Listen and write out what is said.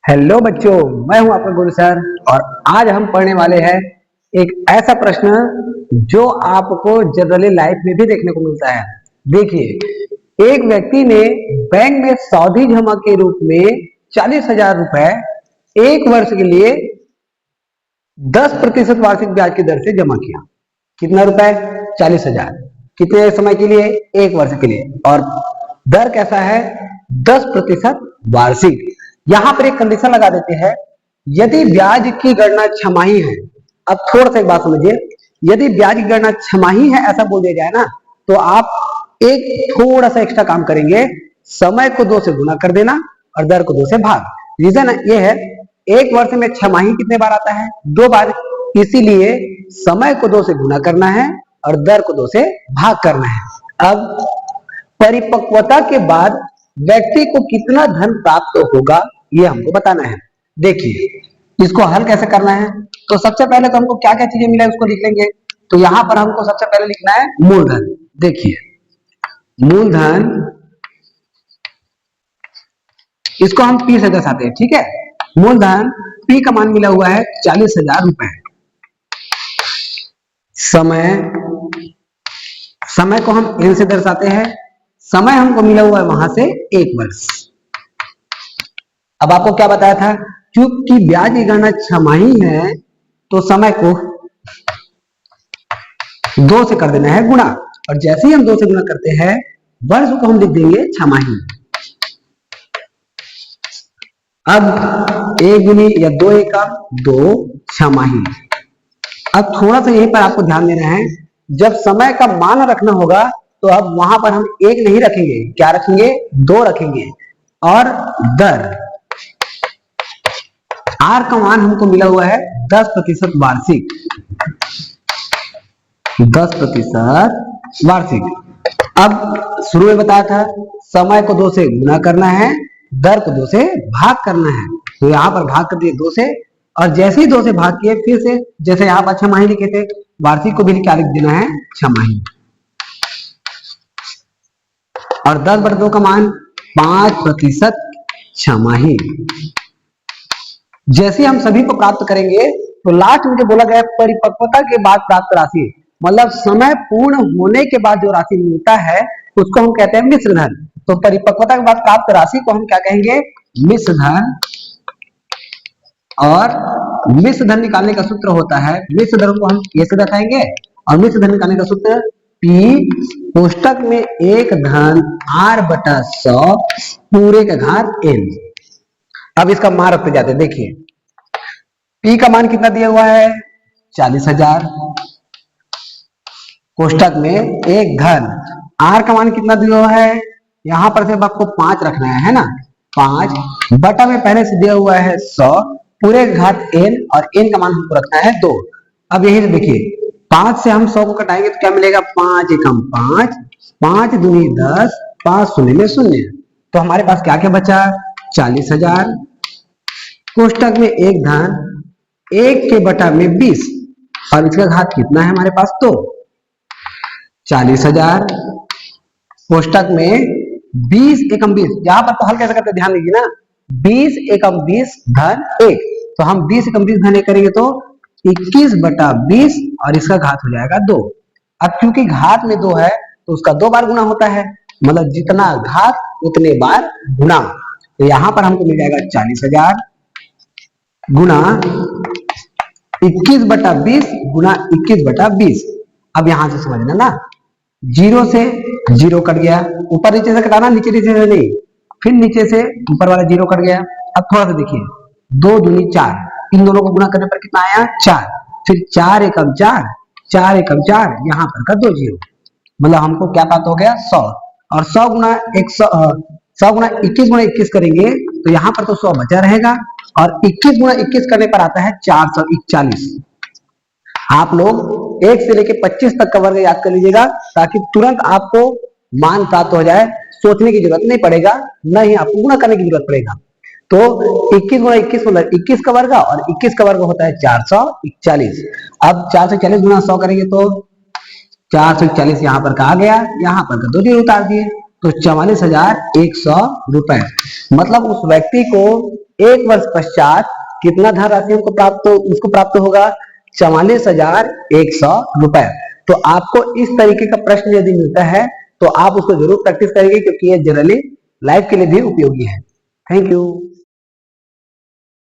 Hello बच्चों, मैं हूं आपका गुरु सर। और आज हम पढ़ने वाले हैं एक ऐसा प्रश्न जो आपको जनरली लाइफ में भी देखने को मिलता है। देखिए, एक व्यक्ति ने बैंक में सावधि जमा के रूप में 40,000 रुपए एक वर्ष के लिए 10% वार्षिक ब्याज की दर से जमा किया। कितना रुपए? 40,000। कितने समय के लिए? एक वर्ष के लिए। और दर कैसा है? 10% वार्षिक। यहां पर एक कंडीशन लगा देते हैं, यदि ब्याज की गणना छमाही है। अब थोड़ा सा एक बात समझिए, यदि ब्याज की गणना छमाही है ऐसा बोल दिया जाए ना, तो आप एक थोड़ा सा एक्स्ट्रा काम करेंगे, समय को 2 से गुना कर देना और दर को 2 से भाग। रीजन ये है, एक वर्ष में छमाही कितने बार आता है? 2 बार। इसीलिए समय को 2 से गुना करना है और दर को 2 से भाग करना है। अब परिपक्वता के बाद व्यक्ति को कितना धन प्राप्त होगा ये हमको बताना है। देखिए, इसको हल कैसे करना है, तो सबसे पहले तो हमको क्या क्या चीजें मिला है उसको लिख लेंगे। तो यहां पर हमको सबसे पहले लिखना है मूलधन। देखिए, मूलधन इसको हम P से दर्शाते हैं, ठीक है। मूलधन P का मान मिला हुआ है 40,000 रुपए। समय को हम N से दर्शाते हैं। समय हमको मिला हुआ है वहां से 1 वर्ष। अब आपको क्या बताया था, क्योंकि ब्याज की गणना छमाही है तो समय को 2 से कर देना है गुणा, और जैसे ही हम 2 से गुणा करते हैं वर्ष को हम लिख देंगे छमाही। अब 1 गुनी या 2 एकम 2 छमाही। अब थोड़ा सा यहीं पर आपको ध्यान देना है, जब समय का मान रखना होगा तो अब वहां पर हम 1 नहीं रखेंगे, क्या रखेंगे? 2 रखेंगे। और दर, आर का मान हमको मिला हुआ है 10% वार्षिक। 10% वार्षिक। अब शुरू में बताया था समय को 2 से गुना करना है, दर को 2 से भाग करना है। तो यहां पर भाग कर दिए 2 से, और जैसे ही 2 से भाग किए फिर से जैसे यहां पर छमाही लिखे थे, वार्षिक को भी क्या लिख देना है? छमाही। और 10/2 का मान 5% छमाही। जैसे हम सभी को प्राप्त करेंगे तो लास्ट में जो बोला गया परिपक्वता के बाद प्राप्त राशि, मतलब समय पूर्ण होने के बाद जो राशि मिलता है उसको हम कहते हैं मिश्र धन। तो परिपक्वता के बाद प्राप्त राशि को हम क्या कहेंगे? मिश्र धन। और मिश्र धन निकालने का सूत्र होता है, मिश्र धन को हम कैसे दर्शाएंगे, और मिश्र धन निकालने का सूत्र P कोष्टक में 1 धन R/100 पूरे का घात n। अब इसका मान रखते जाते हैं। देखिए, P का मान कितना दिया हुआ है? 40,000। कोष्टक में 1 धन, R का मान कितना दिया हुआ है? यहां पर सिर्फ आपको 5 रखना है ना। 5 बटा में पहले से दिया हुआ है 100 पूरे का घात n, और n का मान हमको रखना है 2। अब यही देखिए, 5 से हम 100 को कटाएंगे तो क्या मिलेगा? 5 एकम 5, 5 दूनी 10, 5 शून्य में 0। तो हमारे पास क्या क्या बचा? 40,000। कोष्टक में 1 धन, 1 के बटा में 20, और इसका घात कितना है हमारे पास? तो 40,000। कोष्टक में 20 एकम 20, यहां पर तो हल कैसे करते ध्यान दीजिए ना। 20 एकम 20 धन 1, तो हम 20 एकम 20 धन 1 करेंगे तो 21/20, और इसका घात हो जाएगा 2। अब क्योंकि घात में 2 है तो उसका 2 बार गुना होता है, मतलब जितना घात उतने बार गुना। तो यहां पर हमको मिल जाएगा 40,000 गुना 21/20 गुना 21/20। अब यहां से समझना ना, 0 से 0 कट गया, ऊपर नीचे से कटाना, नीचे नीचे से नहीं, फिर नीचे से ऊपर वाला 0 कट गया। अब थोड़ा सा देखिए, 2 दूनी 4, इन दोनों को गुना करने पर कितना आया? 4। फिर 4 एकम 4, 4 एकम 4, यहाँ पर का 2 0, मतलब हमको क्या प्राप्त हो गया? 100। और 100 गुना 100 गुना 21 गुना 21 करेंगे तो यहाँ पर तो 100 बचा रहेगा, और 21 गुना 21 करने पर आता है 441। आप लोग 1 से लेकर 25 तक का वर्ग याद कर लीजिएगा, ताकि तुरंत आपको मान प्राप्त हो जाए, सोचने की जरूरत नहीं पड़ेगा, न ही आपको गुणा करने की जरूरत पड़ेगा। तो 21 गुना 21 मतलब 21 का वर्ग, और 21 का वर्ग होता है 441। अब 440 गुना 100 करेंगे तो 441 यहाँ पर का आ गया, यहाँ पर का 2 जीरो उतार दिए, तो 44,100 रुपए। मतलब उस व्यक्ति को 1 वर्ष पश्चात कितना धन राशि उसको प्राप्त होगा? 44,100 रुपए। तो आपको इस तरीके का प्रश्न यदि मिलता है तो आप उसको जरूर प्रैक्टिस करेंगे, क्योंकि ये जनरली लाइफ के लिए भी उपयोगी है। Thank you.